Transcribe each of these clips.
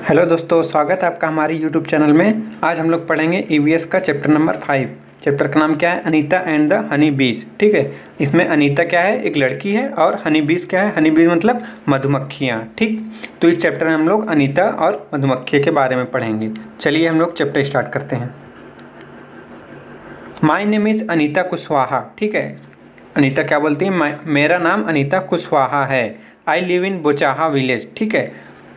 Hello दोस्तों, स्वागत है आपका हमारी यूट्यूब चैनल में। आज हम लोग पढ़ेंगे ईवीएस का चैप्टर नंबर 5। चैप्टर का नाम क्या है? Anita and the honey bees. ठीक है, इसमें अनीता क्या है? एक लड़की है। और हनी बीज क्या है? हनी बीज मतलब मधुमक्खियाँ। ठीक, तो इस चैप्टर में हम लोग अनीता और मधुमक्खी के बारे में पढ़ेंगे। चलिए हम लोग चैप्टर स्टार्ट करते हैं। My name is Anita Kushwaha. ठीक है, अनीता क्या बोलती है? मेरा नाम अनीता कुशवाहा है। I live in Bochaha village. ठीक है,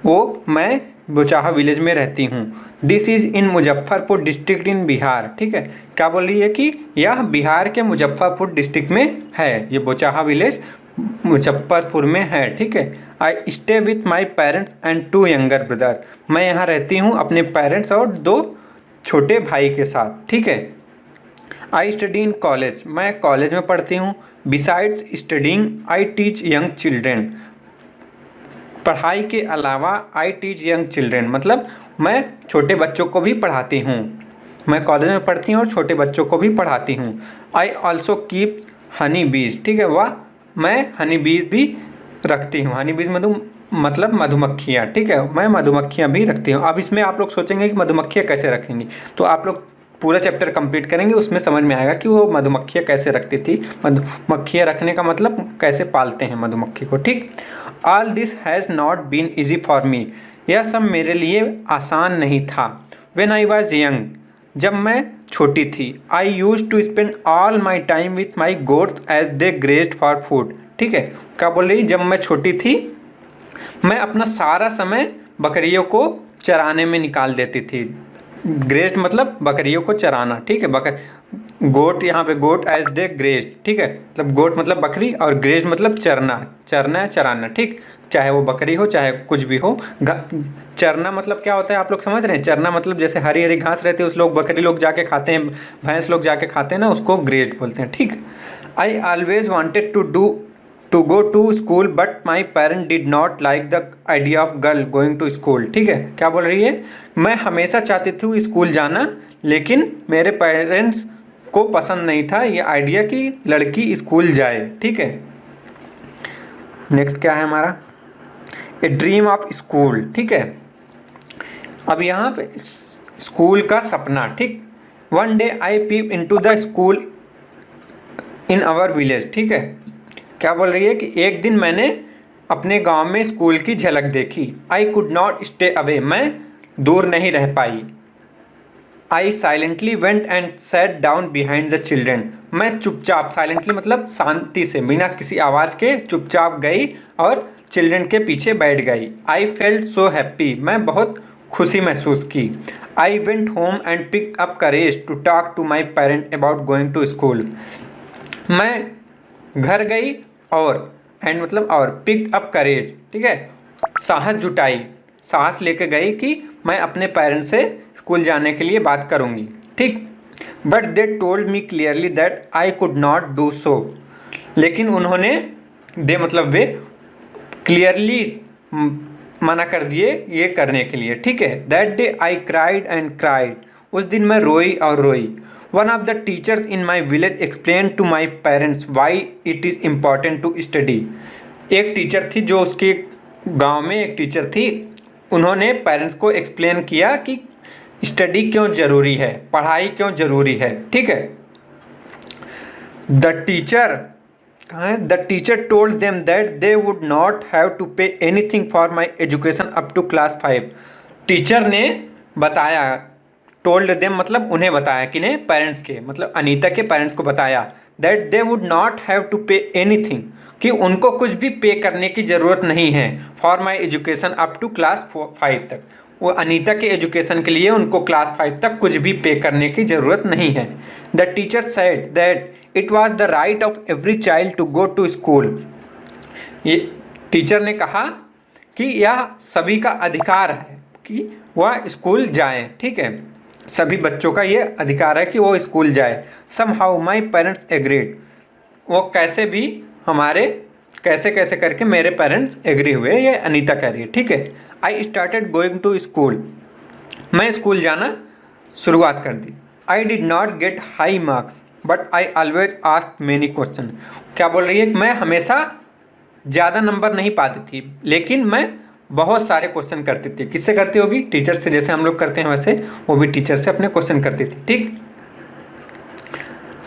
मैं बोचाहा विलेज में रहती हूँ। This is in Muzaffarpur district in Bihar. ठीक है, क्या बोल रही है कि यह बिहार के मुजफ्फरपुर डिस्ट्रिक्ट में है। ये बोचाहा विलेज मुजफ्फरपुर में है। ठीक है, I stay with my parents and 2 younger brother. मैं यहाँ रहती हूँ अपने पेरेंट्स और 2 छोटे भाई के साथ। ठीक है, आई स्टडी इन कॉलेज। मैं कॉलेज में पढ़ती हूँ। Besides studying I teach young children. पढ़ाई के अलावा आई टीच यंग चिल्ड्रेन मतलब मैं छोटे बच्चों को भी पढ़ाती हूँ। मैं कॉलेज में पढ़ती हूँ और छोटे बच्चों को भी पढ़ाती हूँ। I also keep Honey bees. ठीक है, वह मैं हनी बीज भी रखती हूँ। हनी बीज मतलब मधुमक्खियाँ। ठीक है, मैं मधुमक्खियाँ भी रखती हूँ। अब इसमें आप लोग सोचेंगे कि मधुमक्खियाँ कैसे रखेंगी, तो आप लोग पूरा चैप्टर कंप्लीट करेंगे, उसमें समझ में आएगा कि वो मधुमक्खियाँ कैसे रखती थी। मधुमक्खियाँ रखने का मतलब कैसे पालते हैं मधुमक्खी को। ठीक, all this has not been easy for me. यह सब मेरे लिए आसान नहीं था। वेन आई वॉज यंग, जब मैं छोटी थी। I use to spend all my time with my goats as they grazed for food. ठीक है, क्या बोल रही? जब मैं छोटी थी मैं अपना सारा समय बकरियों को चराने में निकाल देती थी। ग्रेज्ड मतलब बकरियों को चराना। ठीक है, गोट, यहाँ पे गोट एज दे ग्रेज्ड। ठीक है, मतलब गोट मतलब बकरी और ग्रेज्ड मतलब चरना। चरना है, चराना। ठीक, चाहे वो बकरी हो चाहे कुछ भी हो। चरना मतलब क्या होता है आप लोग समझ रहे हैं? चरना मतलब जैसे हरी हरी घास रहती है, उस लोग बकरी लोग जाके खाते हैं, भैंस लोग जाके खाते हैं ना, उसको ग्रेज्ड बोलते हैं। ठीक, I always wanted to go to school but my parent did not like the idea of girl going to school. ठीक है, क्या बोल रही है? मैं हमेशा चाहती थी स्कूल जाना, लेकिन मेरे पेरेंट्स को पसंद नहीं था ये आइडिया कि लड़की स्कूल जाए। ठीक है, नेक्स्ट क्या है हमारा? A dream of school. ठीक है, अब यहाँ पे स्कूल का सपना। ठीक, one day I peep into the school in our village. ठीक है, क्या बोल रही है कि एक दिन मैंने अपने गांव में स्कूल की झलक देखी। I could not stay away, मैं दूर नहीं रह पाई। I silently went and sat down behind the children. मैं चुपचाप, साइलेंटली मतलब शांति से, बिना किसी आवाज़ के चुपचाप गई और चिल्ड्रेन के पीछे बैठ गई। आई फेल्ट सो हैप्पी, मैं बहुत खुशी महसूस की। I went home and pick up courage to talk to my parent about going to school. मैं घर गई और एंड मतलब और पिक अप करेज। ठीक है, साहस जुटाई, साहस लेके गई कि मैं अपने पेरेंट्स से स्कूल जाने के लिए बात करूँगी। ठीक, but they told me clearly that I could not do so. लेकिन उन्होंने, दे मतलब वे, क्लियरली मना कर दिए ये करने के लिए। ठीक है, that day I cried and cried. उस दिन मैं रोई और रोई। One of the teachers in my village explain to my parents why it is important to study. एक टीचर थी, जो उसके गांव में एक टीचर थी, उन्होंने पेरेंट्स को एक्सप्लेन किया कि स्टडी क्यों ज़रूरी है, पढ़ाई क्यों ज़रूरी है। ठीक है, द टीचर कहाँ है? The teacher told them that they would not have to pay anything for my education up to class 5। Teacher ने बताया, टोल्ड देम मतलब उन्हें बताया, किन्हें? पेरेंट्स के, मतलब अनीता के पेरेंट्स को बताया, that they would not have to pay anything, कि उनको कुछ भी पे करने की ज़रूरत नहीं है, for my education up to class 5 तक। वो अनीता के एजुकेशन के लिए उनको क्लास 5 तक कुछ भी पे करने की ज़रूरत नहीं है। The teacher said that it was the right of every child to go to school. ये टीचर ने कहा कि यह सभी का अधिकार है कि वह स्कूल जाएं। ठीक है, सभी बच्चों का ये अधिकार है कि वो स्कूल जाए। Somehow my parents agreed. वो कैसे कैसे करके मेरे पेरेंट्स एग्री हुए, ये अनीता कह रही है। ठीक है, I started going to school. मैं स्कूल जाना शुरुआत कर दी। I did not get high marks but I always ask many question. क्या बोल रही है? मैं हमेशा ज़्यादा नंबर नहीं पाती थी, लेकिन मैं बहुत सारे क्वेश्चन करती थी। किससे करती होगी? टीचर से, जैसे हम लोग करते हैं वैसे वो भी टीचर से अपने क्वेश्चन करती थी। ठीक।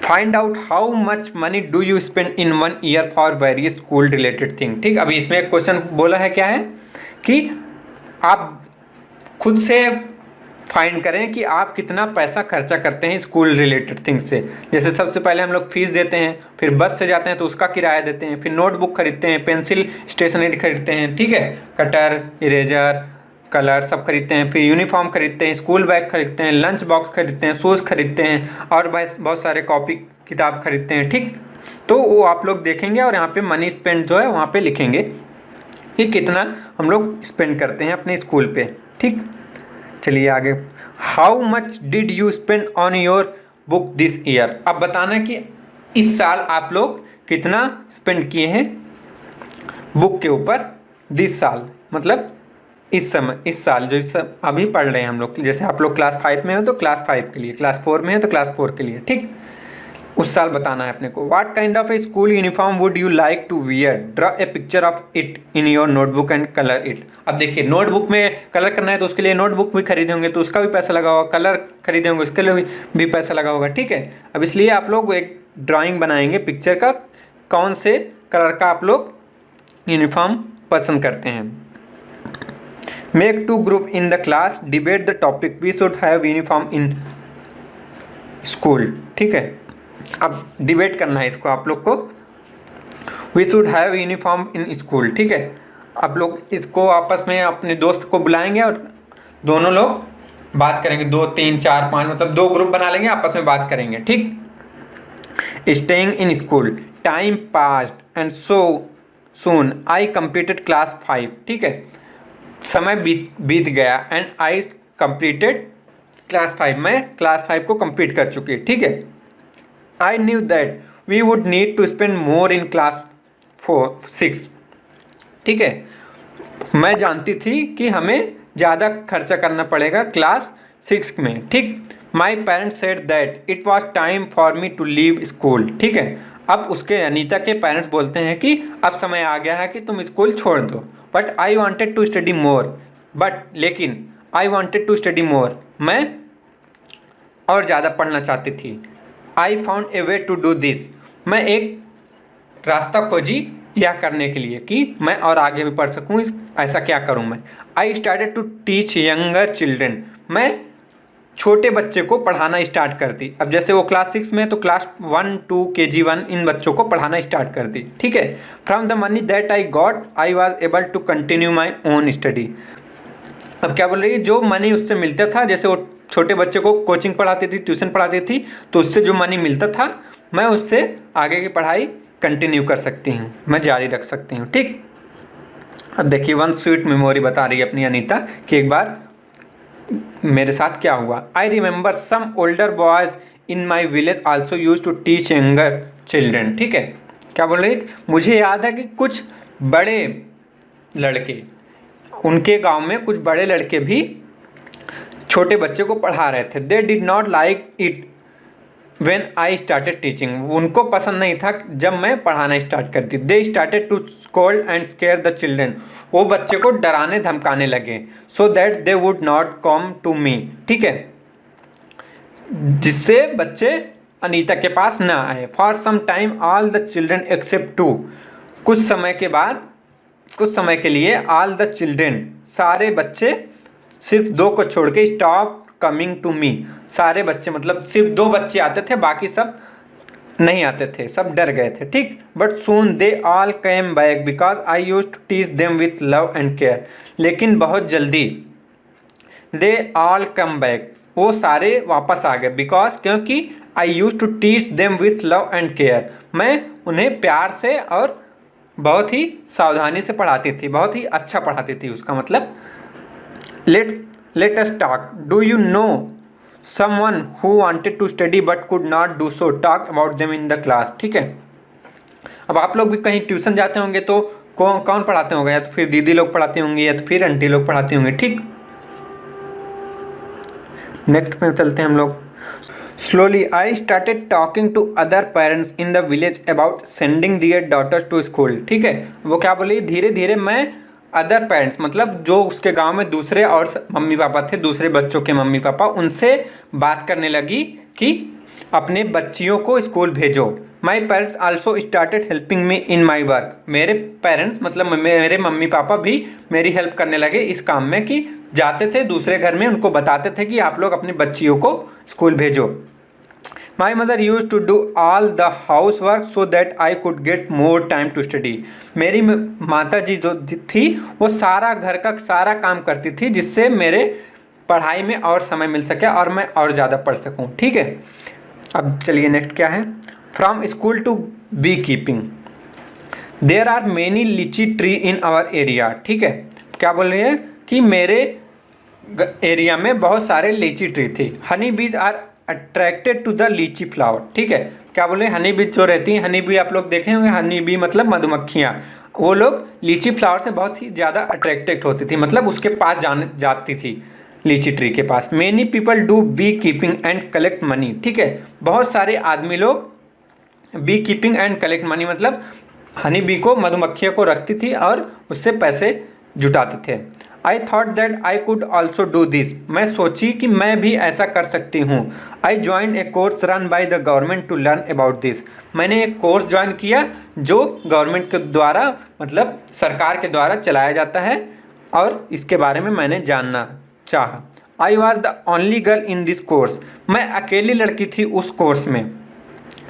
Find out how much money do you spend in 1 year for various school related thing. ठीक। अभी इसमें एक क्वेश्चन बोला है, क्या है कि आप खुद से फाइंड करें कि आप कितना पैसा खर्चा करते हैं स्कूल रिलेटेड थिंग्स से। जैसे सबसे पहले हम लोग फीस देते हैं, फिर बस से जाते हैं तो उसका किराया देते हैं, फिर नोटबुक खरीदते हैं, पेंसिल स्टेशनरी खरीदते हैं, ठीक है, कटर, इरेजर, कलर सब खरीदते हैं, फिर यूनिफॉर्म खरीदते हैं, स्कूल बैग खरीदते हैं, लंच बॉक्स खरीदते हैं, शूज़ खरीदते हैं और बहुत सारे कॉपी किताब खरीदते हैं। ठीक। तो वो आप लोग देखेंगे और यहाँ पे मनी स्पेंड जो है वहाँ पे लिखेंगे कि कितना हम लोग स्पेंड करते हैं अपने स्कूल पे। ठीक। चलिए आगे। How much did you spend on your book this year. अब बताना कि इस साल आप लोग कितना स्पेंड किए हैं बुक के ऊपर। दिस साल मतलब इस समय, इस साल जो इस अभी पढ़ रहे हैं हम लोग। जैसे आप लोग क्लास 5 में हो तो क्लास 5 के लिए, क्लास 4 में है तो क्लास 4 के लिए। ठीक। उस साल बताना है अपने को। What kind of a school uniform would you like to wear, draw a picture of it in your notebook and colour it. अब देखिए, नोटबुक में कलर करना है तो उसके लिए नोटबुक भी खरीदे होंगे तो उसका भी पैसा लगा होगा, कलर खरीदे होंगे उसके लिए भी पैसा लगा होगा। ठीक है। अब इसलिए आप लोग एक ड्राइंग बनाएंगे पिक्चर का, कौन से कलर का आप लोग यूनिफॉर्म पसंद करते हैं। Make 2 group in the class, debate the topic, we should have uniform in school. ठीक है। अब डिबेट करना है इसको आप लोग को। We should have uniform in school. ठीक है। आप लोग इसको आपस में अपने दोस्त को बुलाएंगे और दोनों लोग बात करेंगे। 2, 3, 4, 5 मतलब 2 ग्रुप बना लेंगे, आपस में बात करेंगे। ठीक। Staying in school, time passed and so soon I completed class 5। ठीक है। समय बीत गया एंड आई कंप्लीटेड क्लास 5। मैं क्लास 5 को कंप्लीट कर चुकी। ठीक है। I knew that we would need to spend more in class 6। ठीक है। मैं जानती थी कि हमें ज़्यादा खर्चा करना पड़ेगा क्लास 6 में। ठीक। My parents said that it was time for me to leave school। ठीक है। अब उसके अनीता के पेरेंट्स बोलते हैं कि अब समय आ गया है कि तुम स्कूल छोड़ दो। But I wanted to study more, लेकिन I wanted to study more, मैं और ज़्यादा पढ़ना चाहती थी। I found a way to do this, मैं एक रास्ता खोजी यह करने के लिए कि मैं और आगे भी पढ़ सकूँ। ऐसा क्या करूँ मैं। I started to teach younger children, मैं छोटे बच्चे को पढ़ाना स्टार्ट कर दी। अब जैसे वो क्लास 6 में तो क्लास 1, 2, KG1 इन बच्चों को पढ़ाना स्टार्ट कर दी। ठीक है। From the money that I got I was able to continue my own study. अब क्या बोल रही है, जो मनी उससे मिलता था, जैसे वो छोटे बच्चे को कोचिंग पढ़ाती थी, ट्यूशन पढ़ाती थी, तो उससे जो मनी मिलता था मैं उससे आगे की पढ़ाई कंटिन्यू कर सकती हूँ, मैं जारी रख सकती हूँ। ठीक। अब देखिए, 1 स्वीट मेमोरी बता रही है अपनी अनीता कि एक बार मेरे साथ क्या हुआ। I remember some older boys in my village also use to teach younger children. ठीक है। क्या बोल रही है, मुझे याद है कि कुछ बड़े लड़के, उनके गांव में कुछ बड़े लड़के भी छोटे बच्चे को पढ़ा रहे थे। They did not like it when I started teaching, उनको पसंद नहीं था जब मैं पढ़ाना स्टार्ट करती। They started to scold and scare the children, वो बच्चे को डराने धमकाने लगे। So that they would not come to me. ठीक है। जिससे बच्चे अनीता के पास ना आए। For some time all the children except 2, कुछ समय के बाद, कुछ समय के लिए ऑल द चिल्ड्रेन, सारे बच्चे सिर्फ 2 को छोड़ के स्टॉप कमिंग टू मी, सारे बच्चे मतलब सिर्फ 2 बच्चे आते थे, बाकी सब नहीं आते थे, सब डर गए थे। ठीक। But soon they all came back because I use to teach them with love and care, लेकिन बहुत जल्दी दे ऑल कम बैक, वो सारे वापस आ गए। बिकॉज, क्योंकि I use to teach them with love and care, मैं उन्हें प्यार से और बहुत ही सावधानी से पढ़ाती थी, बहुत ही अच्छा पढ़ाती थी। उसका मतलब let us talk. Do you know someone who wanted to study but could not do so? Talk about them in the class. ठीक है। अब आप लोग भी कहीं ट्यूशन जाते होंगे तो कौन पढ़ाते होंगे, या तो फिर दीदी लोग पढ़ाती होंगी या तो फिर आंटी लोग पढ़ाती होंगे। ठीक। नेक्स्ट में चलते हैं हम लोग। Slowly I started talking to other parents in the village about sending their daughters to school. ठीक है। वो क्या बोली, धीरे धीरे मैं अदर पेरेंट्स, मतलब जो उसके गांव में दूसरे और मम्मी पापा थे, दूसरे बच्चों के मम्मी पापा, उनसे बात करने लगी कि अपने बच्चियों को स्कूल भेजो। My parents also started helping me in my work. मेरे पेरेंट्स मतलब मेरे मम्मी पापा भी मेरी हेल्प करने लगे इस काम में, कि जाते थे दूसरे घर में, उनको बताते थे कि आप लोग अपनी बच्चियों को स्कूल भेजो। My mother use to do all the house work so that I could get more time to study. मेरी माता जी जो थी वो सारा घर का सारा काम करती थी, जिससे मेरे पढ़ाई में और समय मिल सके और मैं और ज़्यादा पढ़ सकूं। ठीक है, अब चलिए नेक्स्ट क्या है। From school to bee keeping, there are many litchi tree in our area. ठीक है, क्या बोल रही है कि मेरे एरिया में बहुत सारे लीची ट्री थे। Honey bees are attracted to the लीची फ्लावर। ठीक है, क्या बोले, हनी बी जो रहती हैं, हनी बी आप लोग देखे होंगे, हनी बी मतलब मधुमक्खियाँ, वो लोग लीची फ्लावर से बहुत ही ज़्यादा अट्रैक्टेड होती थी, मतलब उसके पास जाती थी, लीची ट्री के पास। Many people do bee keeping and collect money. ठीक है, बहुत सारे आदमी लोग bee keeping and collect money मतलब हनी बी को, मधुमक्खियों को रखती थी और उससे पैसे जुटाते थे। I thought that I could also do this. मैं सोची कि मैं भी ऐसा कर सकती हूँ। I join a course run by the government to learn about this. मैंने एक कोर्स ज्वाइन किया जो गवर्नमेंट के द्वारा, मतलब सरकार के द्वारा चलाया जाता है, और इसके बारे में मैंने जानना चाहा। I was the only girl in this course. मैं अकेली लड़की थी उस कोर्स में,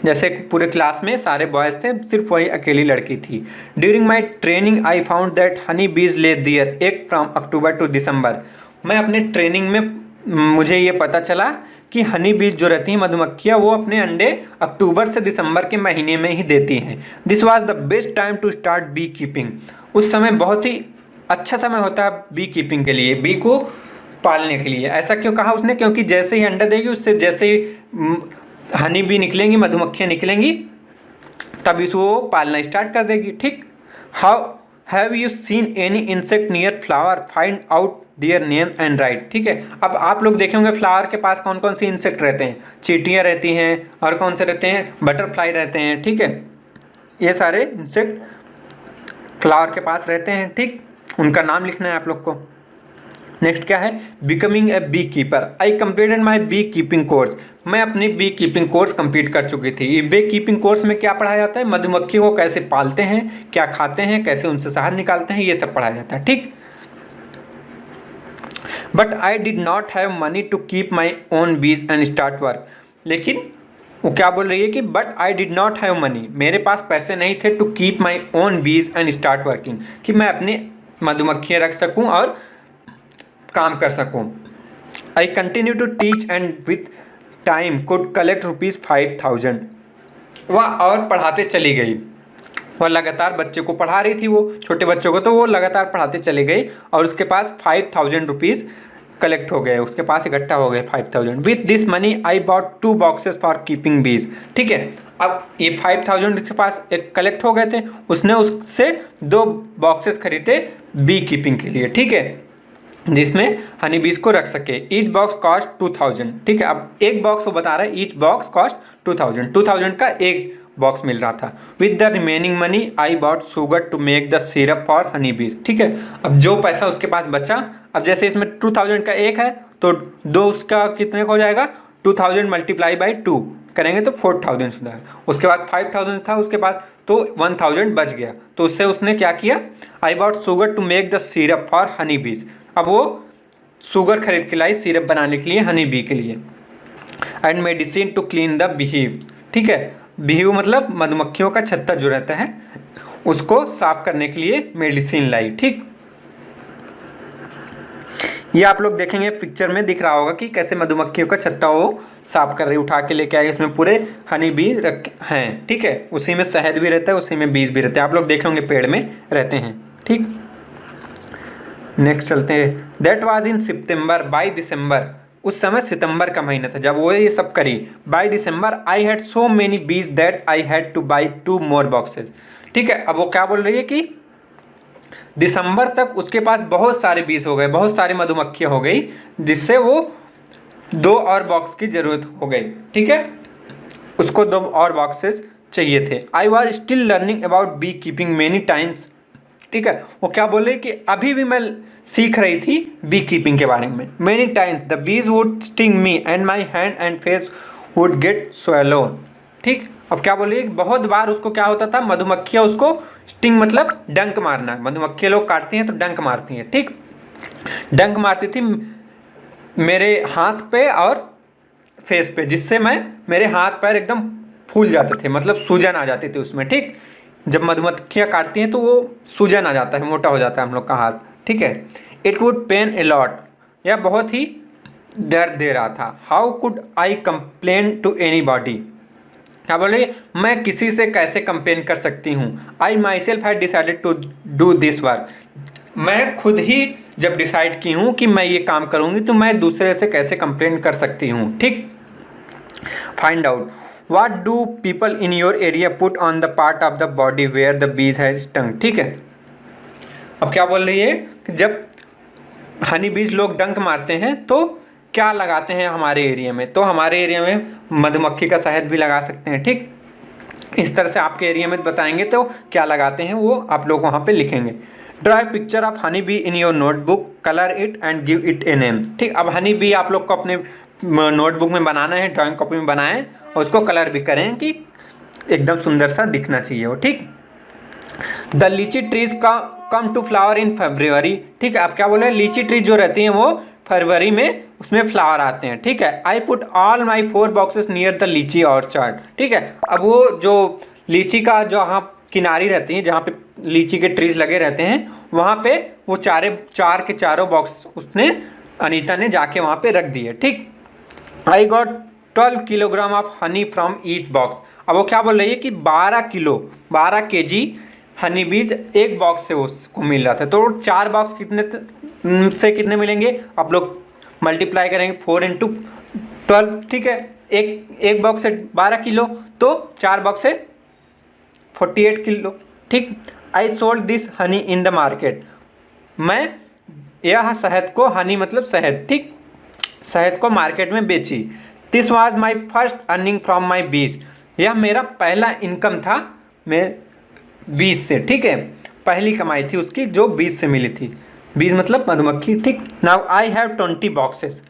जैसे पूरे क्लास में सारे बॉयज़ थे, सिर्फ वही अकेली लड़की थी। During my training I found that Honey बीज ले दियर एग फ्रॉम अक्टूबर टू दिसंबर। मैं अपने ट्रेनिंग में मुझे ये पता चला कि हनी बीज जो रहती हैं मधुमक्खियाँ, वो अपने अंडे अक्टूबर से दिसंबर के महीने में ही देती हैं। This was the best time to start bee keeping. उस समय बहुत ही अच्छा समय होता है बी कीपिंग के लिए, बी को पालने के लिए। ऐसा क्यों कहा उसने, क्योंकि जैसे ही अंडा देगी उससे जैसे ही हनी बी निकलेंगी, मधुमक्खियाँ निकलेंगी, तब इसको पालना स्टार्ट कर देगी। ठीक, how have you seen any insect near flower, find out their name and right. ठीक है, अब आप लोग देखे होंगे फ्लावर के पास कौन कौन सी इंसेक्ट रहते हैं। चींटियाँ रहती हैं, और कौन से रहते हैं, बटरफ्लाई रहते हैं। ठीक है, ये सारे इंसेक्ट फ्लावर के पास रहते हैं। ठीक, उनका नाम लिखना है आप लोग को। नेक्स्ट क्या है, becoming a bee keeper. I completed my bee keeping course. मैं अपनी बी कीपिंग कोर्स कंप्लीट कर चुकी थी। ये बी कीपिंग कोर्स में क्या पढ़ाया जाता है, मधुमक्खियों को कैसे पालते हैं, क्या खाते हैं, कैसे उनसे शहद निकालते हैं, ये सब पढ़ाया जाता है। ठीक, but I did not have money to keep my own bees and start work. लेकिन वो क्या बोल रही है कि but I did not have money, मेरे पास पैसे नहीं थे, to keep my own bees and start working, कि मैं अपनी मधुमक्खियाँ रख सकूँ और काम कर सकूं। I continue to teach and with time could collect ₹5,000। वह और पढ़ाते चली गई, वह लगातार बच्चे को पढ़ा रही थी, वो छोटे बच्चों को, तो वो लगातार पढ़ाते चली गई और उसके पास ₹5,000 कलेक्ट हो गए, उसके पास इकट्ठा हो गए 5,000। With this money I bot 2 boxes for keeping बीज। ठीक है, अब ये 5,000 उसके पास एक कलेक्ट हो गए थे, उसने उससे 2 बॉक्सेस खरीदे बी कीपिंग के लिए। ठीक है, जिसमें हनी बीज को रख सके। Each box cost 2,000। ठीक है, अब एक बॉक्स वो बता रहा है, ईच बॉक्स कॉस्ट 2,000, 2,000 का एक बॉक्स मिल रहा था। With the remaining money I bought sugar to make the syrup for honey bees. ठीक है, अब जो पैसा उसके पास बचा, अब जैसे इसमें 2,000 का एक है तो 2 उसका कितने का हो जाएगा, 2,000 मल्टीप्लाई बाई 2 करेंगे तो 4,000 होता है। उसके बाद 5,000 था उसके पास, तो 1,000 बच गया, तो उससे उसने क्या किया, I bought sugar to make the syrup for honey bees. अब वो शुगर खरीद के लाई सिरप बनाने के लिए हनी बी के लिए। And medicine to clean the beehive. ठीक है, बीहिव मतलब मधुमक्खियों का छत्ता जो रहता है उसको साफ करने के लिए मेडिसिन लाई। ठीक, ये आप लोग देखेंगे पिक्चर में दिख रहा होगा कि कैसे मधुमक्खियों का छत्ता वो साफ कर रही, उठा के लेके आई, उसमें पूरे हनी बी रखे हैं। ठीक है, उसी में शहद भी रहता है, उसी में बीज भी रहते हैं, आप लोग देखे होंगे पेड़ में रहते हैं। ठीक, नेक्स्ट चलते हैं। That was in September, by December, उस समय सितंबर का महीना था जब वो ये सब करी। By December I had so many bees that I had to buy 2 more boxes. ठीक है, अब वो क्या बोल रही है कि दिसंबर तक उसके पास बहुत सारे बीज हो गए, बहुत सारी मधुमक्खियाँ हो गई, जिससे वो 2 और बॉक्स की ज़रूरत हो गई। ठीक है, उसको 2 और बॉक्सेस चाहिए थे। I was still learning about bee keeping many times ठीक है। वो क्या बोले कि अभी भी मैं सीख रही थी बी कीपिंग के बारे में। Many times the bees would sting me and my hand and face would get swollen, ठीक। अब क्या बोलिए, बहुत बार उसको क्या होता था, मधुमक्खियाँ उसको स्टिंग मतलब डंक मारना, मधुमक्खियाँ लोग काटती हैं तो डंक मारती हैं, ठीक। डंक मारती थी मेरे हाथ पे और फेस पे, जिससे मेरे हाथ पैर एकदम फूल जाते थे, मतलब सूजन आ जाती थी उसमें, ठीक। जब मधुमक्खियाँ काटती हैं तो वो सूजन आ जाता है, मोटा हो जाता है हम लोग का हाथ, ठीक है। It would pain a lot, यह बहुत ही दर्द दे रहा था। How could I complain to anybody, क्या बोले, मैं किसी से कैसे कंप्लेन कर सकती हूँ। I myself had decided to do this work, मैं खुद ही जब डिसाइड की हूँ कि मैं ये काम करूँगी तो मैं दूसरे से कैसे कंप्लेन कर सकती हूँ, ठीक। Find out what do people in your area put on the part of the body where the bees has stung, ठीक है। अब क्या बोल रही है कि जब हनी बीज लोग डंक मारते हैं तो क्या लगाते हैं हमारे एरिया में, तो हमारे एरिया में मधुमक्खी का शहद भी लगा सकते हैं, ठीक। इस तरह से आपके एरिया में बताएंगे तो क्या लगाते हैं वो आप लोग वहाँ पे लिखेंगे। Draw a picture of honey be in your notebook, colour it and give it a name, ठीक। अब हनी बी आप लोग को अपने नोटबुक में बनाना है, ड्राइंग कॉपी में बनाएं और उसको कलर भी करें कि एकदम सुंदर सा दिखना चाहिए वो, ठीक। द लीची ट्रीज का कम टू फ्लावर इन फरवरी, ठीक है। अब क्या बोले, लीची ट्री जो रहती हैं वो फरवरी में उसमें फ्लावर आते हैं, ठीक है। I put all my 4 boxes near the लीची ऑर्चर्ड, ठीक है। अब वो जो लीची का जो यहाँ किनारी रहती है, जहाँ पे लीची के ट्रीज लगे रहते हैं, वहाँ पे वो चार के चारों बॉक्स उसने अनीता ने जाके वहाँ पे रख दिए, ठीक। I got 12 kilogram of honey from each box. अब वो क्या बोल रही है कि 12 kg हनी बीज एक बॉक्स से उसको मिल रहा था, तो 4 बॉक्स से कितने मिलेंगे, आप लोग मल्टीप्लाई करेंगे 4 × 12, ठीक है। एक बॉक्स से 12 किलो, तो 4 बॉक्स से 48 किलो, ठीक। I sold this Honey in the market, मैं यह शहद को, हनी मतलब शहद, ठीक, शहद को मार्केट में बेची। This was my first earning from my बीज, यह मेरा पहला इनकम था मेरे बीज से, ठीक है। पहली कमाई थी उसकी जो बीज से मिली थी, बीज मतलब मधुमक्खी, ठीक। नाउ आई हैव 20 बॉक्सेस,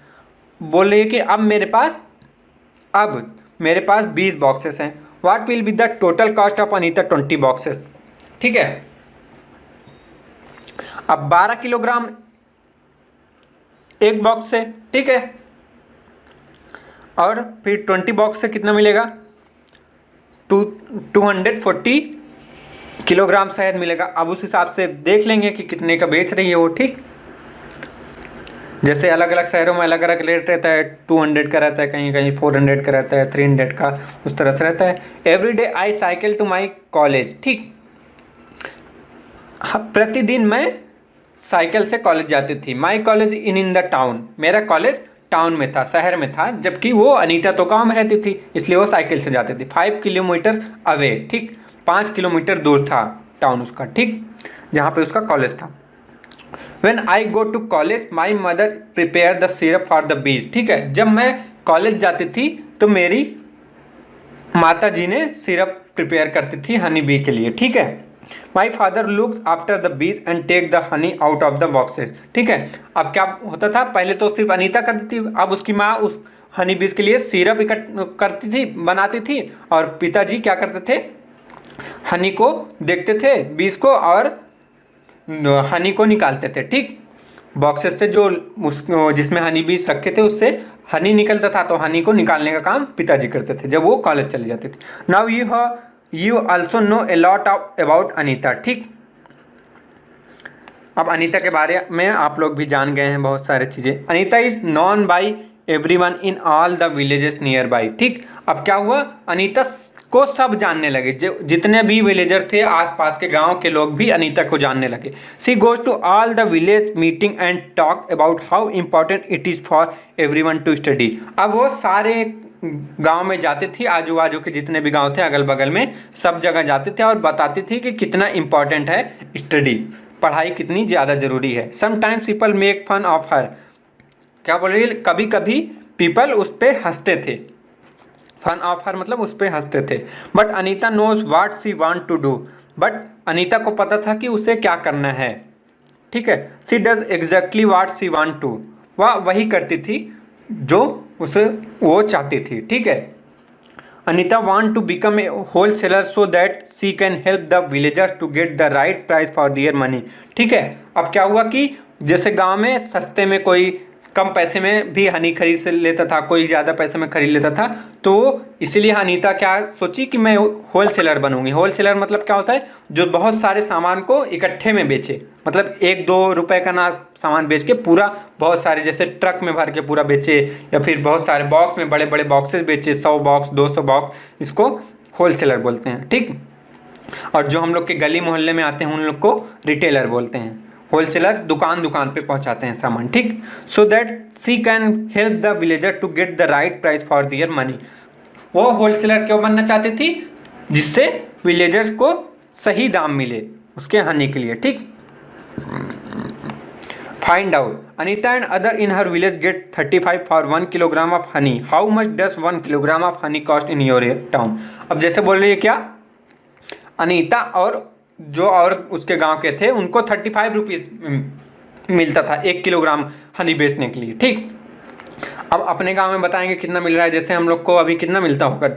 बोल रही है कि अब मेरे पास 20 बॉक्सेस हैं। What will be the total cost of Anita 20 boxes, ठीक है। अब 12 किलोग्राम एक बॉक्स से, ठीक है, और फिर 20 बॉक्स से कितना मिलेगा, 240 किलोग्राम शहद मिलेगा। अब उस हिसाब से देख लेंगे कि कितने का बेच रही है वो, ठीक। जैसे अलग अलग शहरों में अलग अलग रेट रहता है, 200 का रहता है, कहीं कहीं 400 का रहता है, 300 का, उस तरह से रहता है। Every day I cycle to my college, ठीक। प्रतिदिन मैं साइकिल से कॉलेज जाती थी। My college in the town, मेरा कॉलेज टाउन में था, शहर में था, जबकि वो अनीता तो गाँव में रहती थी, इसलिए वो साइकिल से जाती थी। 5 किलोमीटर अवे, ठीक, 5 किलोमीटर दूर था टाउन उसका, ठीक, जहाँ पे उसका कॉलेज था। When I go to college, my mother prepare the syrup for the bees, ठीक है। जब मैं कॉलेज जाती थी तो मेरी माता जी ने सिरप प्रिपेयर करती थी हनी बी के लिए, ठीक है। My father looks after the bees and take the honey out of the boxes, ठीक है। अब क्या होता था, पहले तो सिर्फ अनीता करती थी, अब उसकी माँ उस हनी बीज के लिए सिरप करती थी, बनाती थी, और पिताजी क्या करते थे, हनी को देखते थे, बीज को, और हनी को निकालते थे, ठीक। बॉक्सेस से जो जिसमें हनी बीज रखे थे उससे हनी निकलता था, तो हनी को निकालने का काम पिताजी करते थे जब वो कॉलेज चले जाते थे। Now you also know a lot about Anita, ठीक। अब अनीता के बारे में आप लोग भी जान गए हैं बहुत सारी चीज़ें। Anita is non by everyone in all the villages near by, ठीक। अब क्या हुआ, अनीता को सब जानने लगे, जितने भी विलेजर थे आसपास के गांव के लोग भी अनीता को जानने लगे। She goes to all the village meeting and talk about how important it is for everyone to study. अब वो सारे गांव में जाती थी, आजू बाजू के जितने भी गांव थे अगल बगल में, सब जगह जाते थे और बताती थी कि कितना इम्पॉर्टेंट है स्टडी, पढ़ाई कितनी ज़्यादा ज़रूरी है। Sometimes people make fun of her, क्या बोल रही है, कभी कभी पीपल उस पर हंसते थे, फन ऑफ हर मतलब उस पर हंसते थे। But Anita knows what she want to do, but Anita को पता था कि उसे क्या करना है, ठीक है। She does exactly what she want to, वह वही करती थी जो उसे वो चाहती थी, ठीक है। Anita want to become a wholesaler so that she can help the villagers to get the right price for their money, ठीक है। अब क्या हुआ कि जैसे गांव में सस्ते में कोई कम पैसे में भी हनी खरीद से लेता था, कोई ज़्यादा पैसे में खरीद लेता था, तो इसीलिए अनीता क्या सोची कि मैं होल सेलर बनूंगी। होल सेलर मतलब क्या होता है, जो बहुत सारे सामान को इकट्ठे में बेचे, मतलब 1-2 रुपए का ना सामान बेच के पूरा बहुत सारे जैसे ट्रक में भर के पूरा बेचे, या फिर बहुत सारे बॉक्स में बड़े बड़े बॉक्सेस बेचे, 100 बॉक्स 200 बॉक्स, इसको होल सेलर बोलते हैं, ठीक। और जो हम लोग के गली मोहल्ले में आते हैं उन लोग को रिटेलर बोलते हैं। होलसेलर दुकान दुकान पे पहुंचाते हैं सामान, ठीक। So that she can help the villager to get the right price for their money, वो होलसेलर क्यों बनना चाहती थी, जिससे विलेजर्स को सही दाम मिले उसके हनी के लिए, ठीक। Find out Anita and other in her village get 35 for 1 kilogram of honey, how much does 1 kilogram of honey cost in your town. अब जैसे बोल रही है क्या, अनीता और जो और उसके गांव के थे उनको 35 रुपीज़ मिलता था 1 किलोग्राम हनी बेचने के लिए, ठीक। अब अपने गांव में बताएंगे कितना मिल रहा है, जैसे हम लोग को अभी कितना मिलता होगा,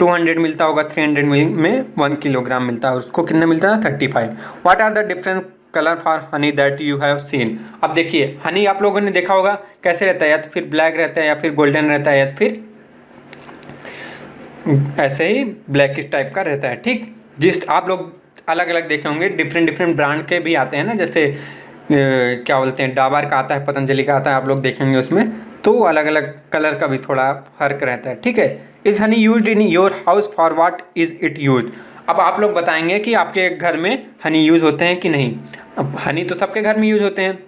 200 मिलता होगा, 300 में 1 किलोग्राम मिलता है, उसको कितना मिलता है 35। What are the different colour for honey that you have seen. अब देखिए हनी आप लोगों ने देखा होगा कैसे रहता है, या तो फिर ब्लैक रहता है, या फिर गोल्डन रहता है, या फिर ऐसे ही ब्लैकिश टाइप का रहता है, ठीक। जिस आप लोग अलग अलग देखे होंगे, डिफरेंट ब्रांड के भी आते हैं ना, जैसे क्या बोलते हैं, डाबर का आता है, पतंजलि का आता है, आप लोग देखेंगे उसमें तो अलग अलग कलर का भी थोड़ा फर्क रहता है, ठीक है। Is Honey used in your house for what is it used. अब आप लोग बताएंगे कि आपके घर में हनी यूज़ होते हैं कि नहीं। अब हनी तो सबके घर में यूज़ होते हैं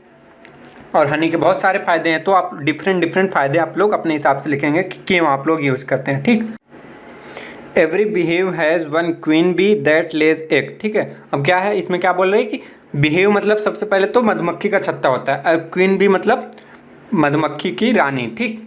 और हनी के बहुत सारे फ़ायदे हैं, तो आप डिफरेंट फ़ायदे आप लोग अपने हिसाब से लिखेंगे कि क्यों आप लोग यूज़ करते हैं, ठीक। Every beehive has 1 queen bee that lays egg, ठीक है। अब क्या है इसमें, क्या बोल रहे हैं कि बिहेव मतलब सबसे पहले तो मधुमक्खी का छत्ता होता है, अब क्वीन बी मतलब मधुमक्खी की रानी, ठीक।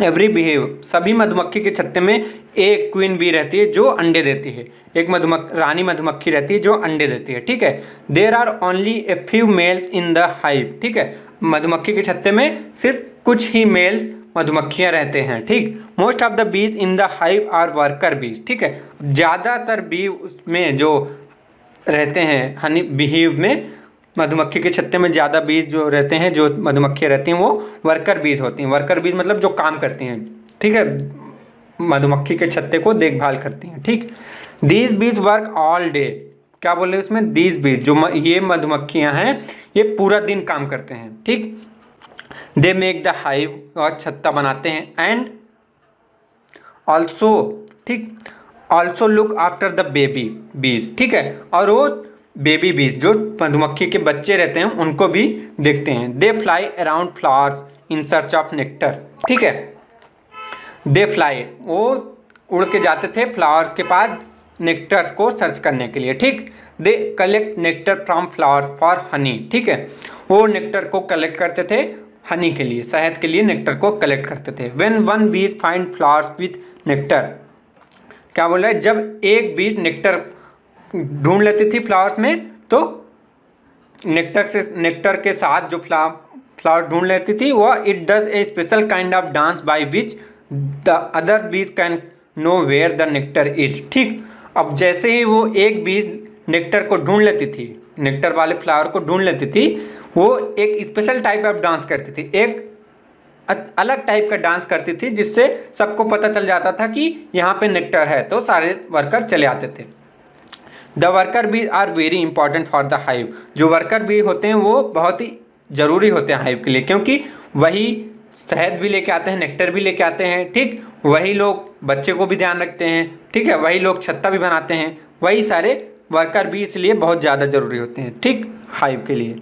एवरी बिहेव सभी मधुमक्खी के छत्ते में एक क्वीन बी रहती है जो अंडे देती है, एक रानी मधुमक्खी रहती है जो अंडे देती है, ठीक है। There are only a few males in the hive, ठीक है। मधुमक्खी के छत्ते में सिर्फ कुछ ही मेल्स मधुमक्खियाँ रहते हैं, ठीक। Most of the bees in the hive are worker bees, ठीक है। ज़्यादातर बी उसमें जो रहते हैं हनी बिहीव में, मधुमक्खी के छत्ते में ज़्यादा बीज जो रहते हैं, जो मधुमक्खियाँ रहती हैं वो वर्कर बीज होती हैं। वर्कर बीज मतलब जो काम करती हैं, ठीक है, मधुमक्खी के छत्ते को देखभाल करती हैं, ठीक। These be's verb all day, क्या बोल रहे हैं उसमें, दीज बीज जो ये मधुमक्खियाँ हैं ये पूरा दिन काम करते हैं, ठीक। दे मेक द हाइव, और छत्ता बनाते हैं, एंड ऑल्सो, ठीक, also look after the baby बीज, ठीक है। और वो बेबी बीज जो मधुमक्खी के बच्चे रहते हैं उनको भी देखते हैं। They fly around flowers in search of nectar, ठीक है। दे फ्लाई वो उड़ के जाते थे फ्लावर्स के पास नेक्टर्स को सर्च करने के लिए, ठीक। They collect nectar from flowers for Honey, ठीक है। वो नेक्टर को कलेक्ट करते थे हनी के लिए, शहद के लिए नेक्टर को कलेक्ट करते थे। When one Bs find flowers with nectar, क्या बोल रहा है, जब एक बीज नेक्टर ढूंढ लेती थी फ्लावर्स में, तो नेक्टर के साथ जो फ्लावर ढूंढ लेती थी वह it does a special kind of dance by which the other bees can know where the nectar is, ठीक। अब जैसे ही वो एक बीज नेक्टर को ढूंढ लेती थी, नेक्टर वाले फ्लावर को ढूंढ लेती थी, वो एक स्पेशल टाइप ऑफ डांस करती थी, एक अलग टाइप का डांस करती थी, जिससे सबको पता चल जाता था कि यहाँ पे नेक्टर है, तो सारे वर्कर चले आते थे। The worker bee are very important for the hive, जो वर्कर बी होते हैं वो बहुत ही ज़रूरी होते हैं हाइव के लिए, क्योंकि वही शहद भी लेके आते हैं, नेक्टर भी लेके आते हैं, ठीक। वही लोग बच्चे को भी ध्यान रखते हैं, ठीक है। वही लोग छत्ता भी बनाते हैं, वही सारे वर्कर बी इसलिए बहुत ज़्यादा ज़रूरी होते हैं, ठीक, हाइव के लिए।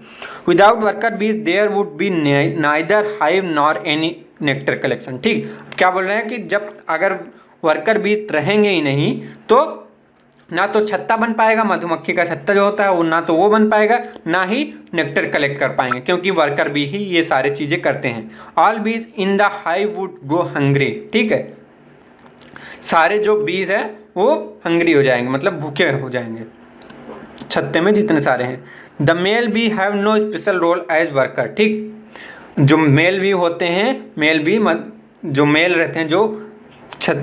Without worker bees there would be neither hive nor any nectar collection, ठीक। क्या बोल रहे हैं कि जब अगर वर्कर बीज रहेंगे ही नहीं तो ना तो छत्ता बन पाएगा, मधुमक्खी का छत्ता जो होता है वो ना तो वो बन पाएगा, ना ही नेक्टर कलेक्ट कर पाएंगे, क्योंकि वर्कर बी ही ये सारे चीज़ें करते हैं। ऑल बीज in the hive would go hungry, ठीक है। सारे जो बीज है वो हंग्री हो जाएंगे, मतलब भूखे हो जाएंगे। छत्ते में जितने सारे हैं। The male bee have no special role as worker, ठीक। जो मेल बी होते हैं, मेल बी जो मेल रहते हैं, जो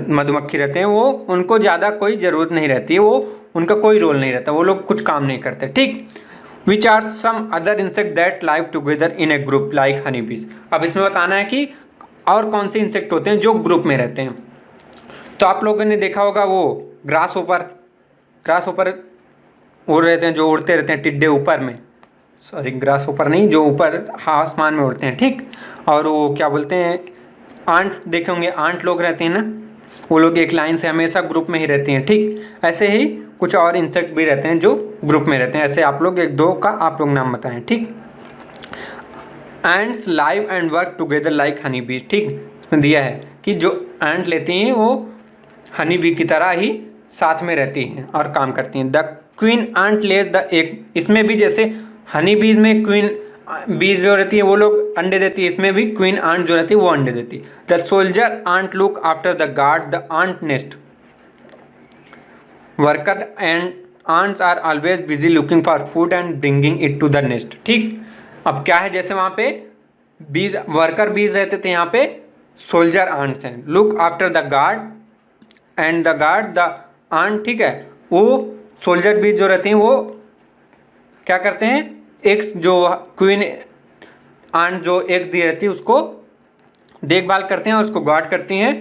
मधुमक्खी रहते हैं, वो उनको ज़्यादा कोई ज़रूरत नहीं रहती है, वो उनका कोई रोल नहीं रहता, वो लोग कुछ काम नहीं करते, ठीक। Which are some other insect that live together in a group like honey bees. अब इसमें बताना है कि और कौन से इंसेक्ट होते हैं जो ग्रुप में रहते हैं। तो आप लोगों ने देखा होगा वो ग्रास ऊपर उड़ रहते हैं, जो उड़ते रहते हैं टिड्डे ऊपर में, सॉरी ग्रास ऊपर नहीं, जो ऊपर आसमान में उड़ते हैं, ठीक। और वो क्या बोलते हैं, आंट देखे होंगे, आंट लोग रहते हैं ना, वो लोग एक लाइन से हमेशा ग्रुप में ही रहते हैं, ठीक। ऐसे ही कुछ और इंसेक्ट भी रहते हैं जो ग्रुप में रहते हैं, ऐसे आप लोग एक दो का आप लोग नाम बताएं, ठीक। Ends live and work together like honey bee, ठीक। इसमें दिया है कि जो एंट लेती हैं वो हनी बी की तरह ही साथ में रहती हैं और काम करती हैं। The queen ant Lay's the egg, इसमें भी जैसे हनी बीज में क्वीन बीज जो रहती है वो लोग अंडे देती है, इसमें भी क्वीन आंट जो रहती है वो अंडे देती है। The soldier ant look after the guard the ant nest, worker and ants are always busy looking for food and bringing it to the nest, ठीक। अब क्या है, जैसे वहाँ पे बीज वर्कर बीज रहते थे, यहाँ पे सोल्जर आंट्स हैं। Look after the guard and the guard the ant, ठीक है। वो सोल्जर बीज जो रहते हैं वो क्या करते हैं, एग्स जो क्वीन आंट जो एग्स दी रहती है उसको देखभाल करते हैं और उसको गार्ड करती हैं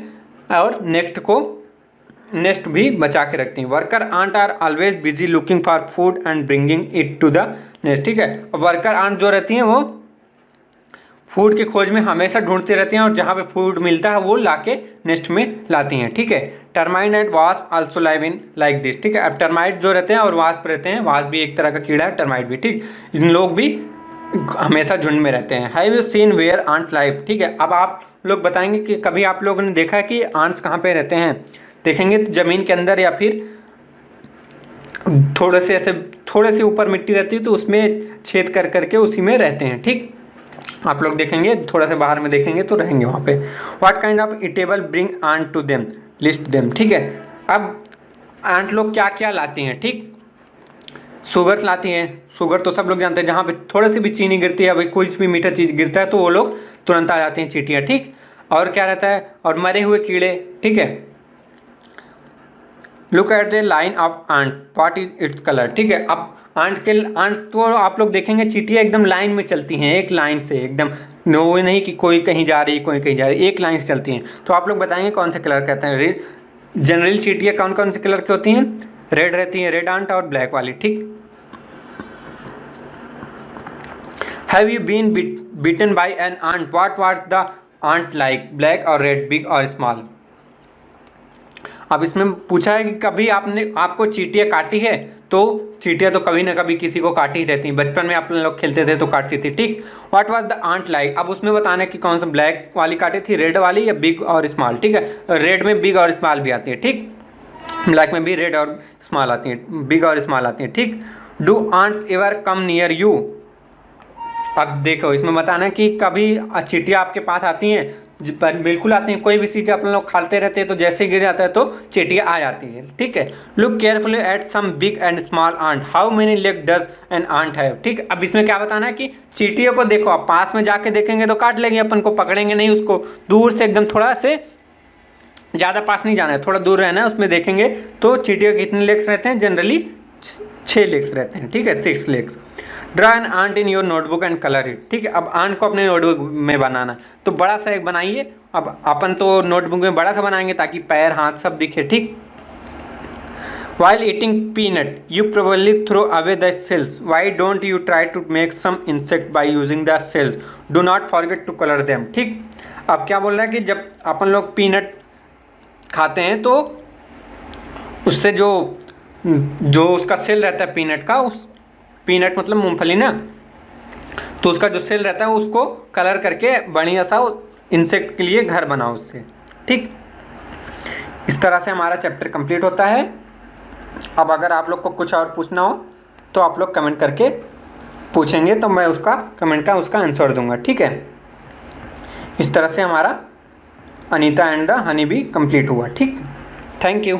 और नेक्स्ट भी बचा के रखती हैं। Worker ant are always busy looking for food and bringing it to the nest, ठीक है। वर्कर आंट जो रहती हैं वो फूड की खोज में हमेशा ढूंढती रहती हैं और जहाँ पे फूड मिलता है वो लाके नेस्ट में लाती हैं, ठीक है। Termite and wasp also live in like this, ठीक है। अब टर्माइट जो रहते हैं और वास्प रहते हैं, वास्प भी एक तरह का कीड़ा है, टर्माइट भी, ठीक। इन लोग भी हमेशा झुंड में रहते हैं। Have you seen where ant live, ठीक है। अब आप लोग बताएंगे कि कभी आप लोगों ने देखा है कि आंट्स कहाँ पे रहते हैं। देखेंगे तो ज़मीन के अंदर या फिर थोड़े से ऊपर मिट्टी रहती है तो उसमें छेद कर करके उसी में रहते हैं, ठीक। आप लोग देखेंगे थोड़ा सा बाहर में देखेंगे तो रहेंगे वहाँ पे। What kind of eatable bring ant to them, list them, ठीक है। अब आंट लोग क्या क्या लाती हैं, ठीक। शुगर्स लाती हैं, शुगर तो सब लोग जानते हैं, जहाँ पे थोड़ी सी भी चीनी गिरती है, भाई कुछ भी मीठा चीज़ गिरता है तो वो लोग तुरंत आ जाते हैं, चींटियाँ, ठीक। और क्या रहता है, और मरे हुए कीड़े, ठीक है। Look at the line of ant, what is its colour, ठीक है। अब आंट तो आप लोग देखेंगे चींटियाँ एकदम लाइन में चलती हैं, एक लाइन से एकदम, वो नहीं कि कोई कहीं जा रही कोई कहीं जा रही, एक लाइन से चलती हैं। तो आप लोग बताएंगे कौन से कलर कहते हैं। जनरली चींटियाँ कौन कौन से कलर की होती हैं, रेड रहती हैं, रेड आंट और ब्लैक वाली, ठीक। Have you been bitten by an ant, what was the ant like, black और रेड, बिग और स्मॉल। अब इसमें पूछा है कि कभी आपको चींटियाँ काटी है, तो चींटियाँ तो कभी ना कभी किसी को काटी ही रहती हैं, बचपन में आप लोग खेलते थे तो काटती थी, ठीक। What was the ant like, अब उसमें बताना है कि कौन सा, ब्लैक वाली काटी थी, रेड वाली या बिग और स्मॉल, ठीक है। रेड में बिग और स्मॉल भी आती है, ठीक। ब्लैक में भी रेड और स्मॉल आती है, बिग और स्मॉल आती है, ठीक। Do ants ever come near you, अब देखो इसमें बताना है कि कभी चींटियाँ आपके पास आती हैं, बिल्कुल आती हैं, कोई भी चीज़ आप लोग खाते रहते हैं तो जैसे ही गिर जाता है तो चींटियाँ आ जाती है, ठीक है। Look carefully at some big and small ant, how many leg does an ant have, ठीक। अब इसमें क्या बताना है कि चींटियों को देखो, आप पास में जाके देखेंगे तो काट लेंगे, अपन को पकड़ेंगे नहीं, उसको दूर से एकदम थोड़ा से, ज़्यादा पास नहीं जाना है, थोड़ा दूर रहना है, उसमें देखेंगे तो चींटियों के कितने लेग्स रहते हैं, जनरली 6 लेग्स रहते हैं, ठीक है, 6 legs. Draw an ant in your notebook and colour it, ठीक है। अब आंट को अपने नोटबुक में बनाना, तो बड़ा सा एक बनाइए। अब अपन तो नोटबुक में बड़ा सा बनाएंगे ताकि पैर हाथ सब दिखे, ठीक। While eating peanut, you probably throw away the shells. Why don't you try to make some insect by using the shells? Do not forget to color them, ठीक। अब क्या बोल रहा है कि जब अपन लोग पीनट खाते हैं तो उससे जो उसका सेल रहता है पीनट का, उस पीनट मतलब मूंगफली ना, तो उसका जो सेल रहता है उसको कलर करके बढ़िया सा इंसेक्ट के लिए घर बनाओ उससे, ठीक। इस तरह से हमारा चैप्टर कंप्लीट होता है। अब अगर आप लोग को कुछ और पूछना हो तो आप लोग कमेंट करके पूछेंगे तो मैं उसका कमेंट का उसका आंसर दूंगा, ठीक है। इस तरह से हमारा Anita and the honey bee complete हुआ, ठीक। Thank you.